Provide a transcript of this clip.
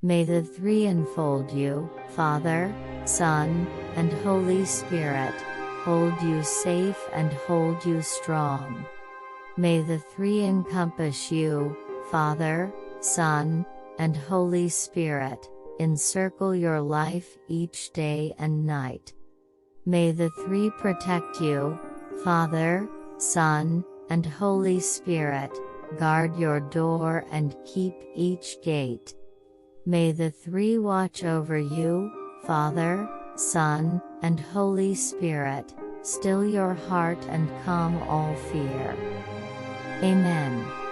May the three enfold you, Father, Son, and Holy Spirit, hold you safe and hold you strong. May the three encompass you, Father, Son, and Holy Spirit, encircle your life each day and night. May the three protect you, Father, Son, and Holy Spirit, guard your door and keep each gate. May the three watch over you, Father, Son, and Holy Spirit, still your heart and calm all fear. Amen.